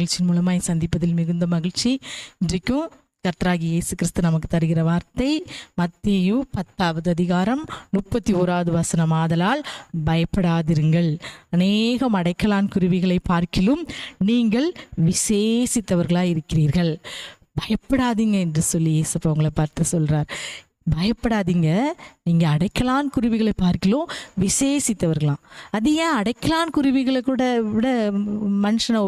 நிகழ்ச்சியின் மூலமாய் சந்திப்பதில் மிகுந்த மகிழ்ச்சி. இன்றைக்கும் கர்த்தராகிய இயேசு கிறிஸ்து நமக்கு தருகிற வார்த்தை மத்தேயு 10வது அதிகாரம் 31வது வசனம். ஆதலால் பயப்படாதிருங்கள், அநேகம் அடைக்கலான் குருவிகளை பார்க்கிலும் நீங்கள் விசேஷித்தவர்களாய் இருக்கிறீர்கள். பயப்படாதீங்க என்று சொல்லி இயேசப்பா உங்களை பார்த்து சொல்றார். பயப்படாதீங்க, நீங்கள் அடைக்கலான் குருவிகளை பார்க்கலாம் விசேஷித்தவர்களாம். அது ஏன் அடைக்கலான் குருவிகளை கூட விட மனுஷனை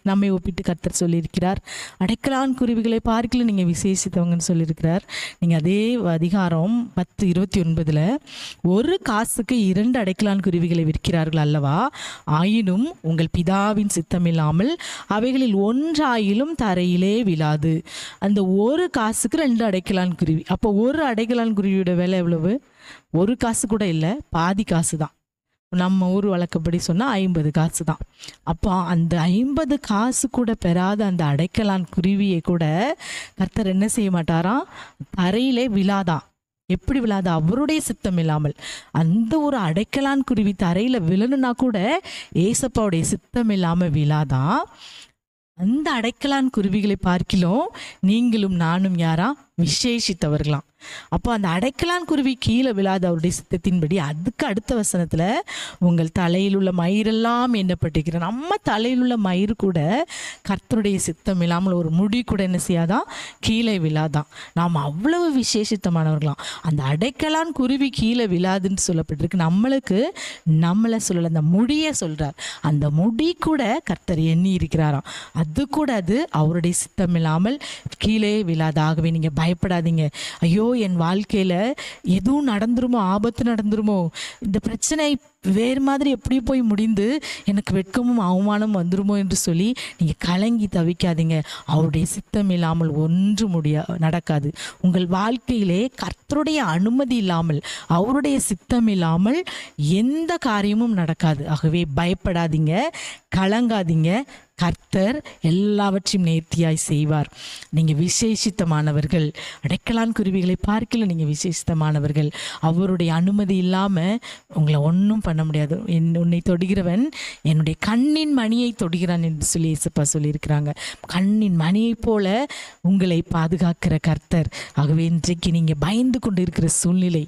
நம்மை ஒப்பிட்டு கர்த்தர் சொல்லியிருக்கிறார்? அடைக்கலான் குருவிகளை பார்க்கல நீங்கள் விசேஷித்தவங்கன்னு சொல்லியிருக்கிறார். நீங்கள் அதே அதிகாரம் 10:29 ஒரு காசுக்கு 2 அடைக்கலான் குருவிகளை விற்கிறார்கள் அல்லவா? ஆயினும் உங்கள் பிதாவின் சித்தமில்லாமல் அவைகளில் ஒன்றாயிலும் தரையிலே விழாது. அந்த ஒரு காசுக்கு 2 அடைக்கலான் குருவி. அப்போ ஒரு அடைக்கலான் குருவியோட விலை எவ்வளவு? ஒரு காசு கூட இல்லை, பாதி காசு தான். நம்ம ஊர் வழக்கப்படி சொன்னால் 50 காசு தான். அப்போ அந்த 50 காசு கூட பெறாத அந்த அடைக்கலான் குருவியை கூட கர்த்தர் என்ன செய்ய மாட்டாராம்? தரையிலே விழாதான். எப்படி விழாது? அவருடைய சித்தம் இல்லாமல். அந்த ஒரு அடைக்கலான் குருவி தரையில் விழணுன்னா கூட ஏசப்பாவுடைய சித்தம் இல்லாமல் விழாதான். அந்த அடைக்கலான் குருவிகளை பார்க்கிலும் நீங்களும் நானும் யாரா? விசேஷித்தவர்களாம். அப்போ அந்த அடைக்கலான் குருவி கீழே விழாத அவருடைய சித்தத்தின்படி அதுக்கு அடுத்த வசனத்தில் உங்கள் தலையில் உள்ள மயிரெல்லாம் எண்ணப்பட்டிருக்கிற நம்ம தலையில் உள்ள மயிர் கூட கர்த்தருடைய சித்தம் இல்லாமல் ஒரு முடி கூட என்ன செய்யாதான்? கீழே விழாதான். நாம் அவ்வளவு விசேஷித்தமானவர்களாம். அந்த அடைக்கலான் குருவி கீழே விழாதுன்னு சொல்லப்பட்டிருக்கு. நம்மளை சொல்லலை, அந்த முடியை சொல்கிறார். அந்த முடி கூட கர்த்தர் எண்ணி இருக்கிறாராம். அது கூட அது அவருடைய சித்தம் இல்லாமல் கீழே விழாதாகவே நீங்கள் பயப்படாதீங்க. ஐயோ, என் வாழ்க்கையில் எதுவும் நடந்துருமோ, ஆபத்து நடந்துருமோ, இந்த பிரச்சனை வேறு மாதிரி எப்படி போய் முடிந்து எனக்கு வெட்கமும் அவமானம் வந்துருமோ என்று சொல்லி நீங்கள் கலங்கி தவிக்காதீங்க. அவருடைய சித்தம் இல்லாமல் ஒன்று நடக்காது. உங்கள் வாழ்க்கையிலே கர்த்தருடைய அனுமதி இல்லாமல், அவருடைய சித்தம் இல்லாமல் எந்த காரியமும் நடக்காது. ஆகவே பயப்படாதீங்க, கலங்காதீங்க. கர்த்தர் எல்லாவற்றையும் நேர்த்தியாய் செய்வார். நீங்கள் விசேஷித்தமானவர்கள். அடைக்கலான் குருவிகளை பார்க்கல, நீங்கள் விசேஷித்தமானவர்கள். அவருடைய அனுமதி இல்லாமல் உங்களை ஒன்றும் பண்ண முடியாது. உன்னை தொடுகிறவன் என்னுடைய கண்ணின் மணியை தொடுகிறான் என்று சொல்லி இயேசப்பா சொல்லியிருக்கிறாங்க. கண்ணின் மணியை போல உங்களை பாதுகாக்கிற கர்த்தர். ஆகவே இன்றைக்கு நீங்கள் பயந்து கொண்டு இருக்கிற சூழ்நிலை,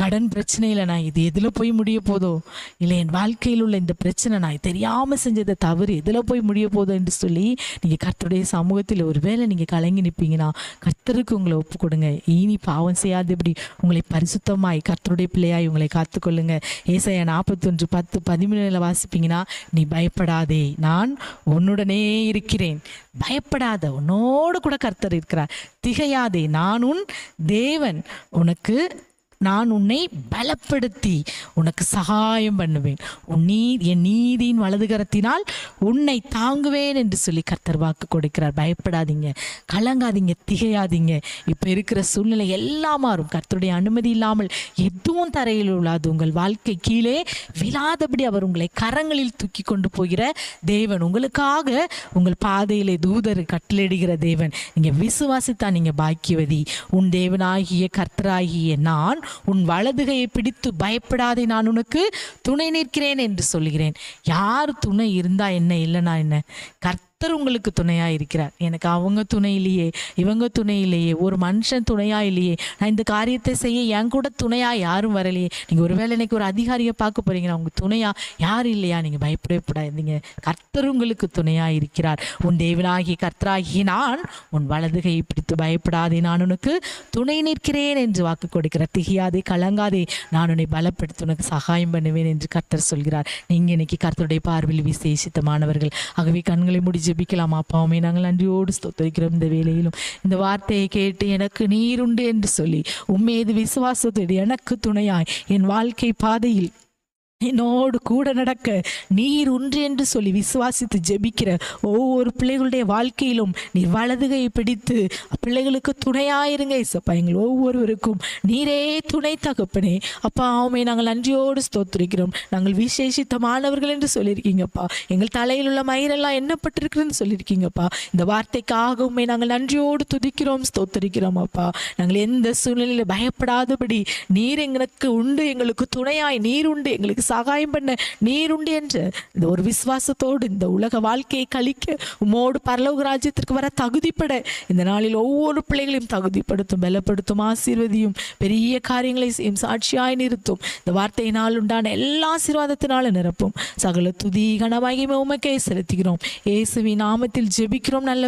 கடன் பிரச்சனையில் நான் இது எதில் போய் முடிய போதோ, இல்லை என் வாழ்க்கையில் உள்ள இந்த பிரச்சனை நான் தெரியாமல் செஞ்சதை தவறு எதில் போய் முடிய போதோ என்று சொல்லி நீங்கள் கர்த்தருடைய சமூகத்தில் ஒரு வேளை நீங்கள் கலங்கி நிற்பீங்கன்னா கர்த்தருக்கு உங்களை ஒப்பு கொடுங்க. இனி பாவம் செய்யாதபடி உங்களை பரிசுத்தமாய் கர்த்தருடைய பிள்ளையாய் உங்களை காத்துக்கொள்ளுங்க. ஏசாயா 41:10-13 வாசிப்பீங்கன்னா, நீ பயப்படாதே, நான் உன்னுடனே இருக்கிறேன். பயப்படாத, உன்னோடு கூட கர்த்தர் இருக்கிறார். திகையாதே, நான் உன் தேவன், நான் உன்னை பலப்படுத்தி உனக்கு சகாயம் பண்ணுவேன். என் நீதியின் வலதுகரத்தினால் உன்னை தாங்குவேன் என்று சொல்லி கர்த்தர் வாக்கு கொடுக்கிறார். பயப்படாதீங்க, கலங்காதீங்க, திகையாதீங்க. இப்போ இருக்கிற சூழ்நிலை எல்லாம் மாறும். கர்த்தருடைய அனுமதி இல்லாமல் எதுவும் தரையில் உள்ளாது. உங்கள் வாழ்க்கை கீழே விழாதபடி அவர் உங்களை கரங்களில் தூக்கி கொண்டு போகிற தேவன். உங்களுக்காக உங்கள் பாதையிலே தூதர் கட்டளையிடுகிற தேவன். நீங்கள் விசுவாசித்தான் நீங்கள் பாக்கியவதி. உன் தேவனாகிய கர்த்தராகிய நான் உன் வலதுகையை பிடித்து பயப்படாதே, நான் உனக்கு துணை நிற்கிறேன் என்று சொல்கிறேன். யார் துணை இருந்தா என்ன, இல்லைனா என்ன? கர்த்தர் உங்களுக்கு துணையா இருக்கிறார். எனக்கு அவங்க துணை இல்லையே, இவங்க துணை இல்லையே, ஒரு மனுஷன் துணையா இல்லையே, நான் இந்த காரியத்தை செய்ய என் கூட துணையா யாரும் வரலையே. நீங்க ஒருவேளை இன்னைக்கு ஒரு அதிகாரியை பார்க்க போறீங்கன்னா உங்க துணையா யாரும் இல்லையா? நீங்க பயப்படவே கூடாதீங்க. கர்த்தர் உங்களுக்கு துணையா இருக்கிறார். உன் தேவனாகிய கர்த்தராகிய நான் உன் வலதுகையை பிடித்து பயப்படாதே, நான் உனக்கு துணை நிற்கிறேன் என்று வாக்கு கொடுக்கிறார். திகையாதே, கலங்காதே, நான் உன்னை பலப்படுத்தி உனக்கு சகாயம் பண்ணுவேன் என்று கர்த்தர் சொல்கிறார். நீங்க இன்னைக்கு கர்த்தருடைய பார்வையில் விசேஷித்தமானவர்கள். ஆகவே கண்களை முடி ஜெபிக்கலாமா? அப்பாவுமே, நாங்கள் நன்றியோடு ஸ்தோத்திரிக்கிறோம். இந்த வேளையிலும் இந்த வார்த்தையை கேட்டு எனக்கு நீர் உண்டு என்று சொல்லி உம்மீது விசுவாசத்தோடு எனக்கு துணையாய் என் வாழ்க்கை பாதையில் என்னோடு கூட நடக்க நீர் ஒன்று என்று சொல்லி விசுவாசித்து ஜெபிக்கிற ஒவ்வொரு பிள்ளைகளுடைய வாழ்க்கையிலும் நீர் வலதுகையை பிடித்து பிள்ளைகளுக்கு துணையாயிருங்க இசப்பா. எங்கள் ஒவ்வொருவருக்கும் நீரே துணை தகப்பனே. அப்பா ஆமே, நாங்கள் நன்றியோடு ஸ்தோத்திரிக்கிறோம். நாங்கள் விசேஷித்தமானவர்கள் என்று சொல்லியிருக்கீங்கப்பா. எங்கள் தலையில் உள்ள மயிரெல்லாம் எண்ணப்பட்டிருக்குன்னு சொல்லியிருக்கீங்கப்பா. இந்த வார்த்தைக்காக உண்மை நாங்கள் நன்றியோடு துதிக்கிறோம், ஸ்தோத்திரிக்கிறோம் அப்பா. நாங்கள் எந்த சூழ்நிலையில் பயப்படாதபடி நீர் எங்களுக்கு உண்டு, எங்களுக்கு துணையாய் நீர் உண்டு, எங்களுக்கு சகாயம் பண்ண நீர் உண்டு என்ற இந்த ஒரு விசுவாசத்தோடு இந்த உலக வாழ்க்கையை கழிக்க உம்மோடு பரலோக ராஜ்யத்திற்கு வர தகுதிப்பட இந்த நாளில் ஒவ்வொரு பிள்ளைகளையும் தகுதிப்படுத்தும், பலப்படுத்தும், ஆசீர்வதியும், பெரிய காரியங்களை செய்யும், சாட்சியாய் நிறுத்தும். இந்த வார்த்தையினால் உண்டான எல்லா ஆசீர்வாதத்தினாலும் நிரப்பும். சகல துதி கனமகிமை உமக்கே செலுத்துகிறோம். இயேசுவின் நாமத்தில் ஜெபிக்கிறோம் நல்ல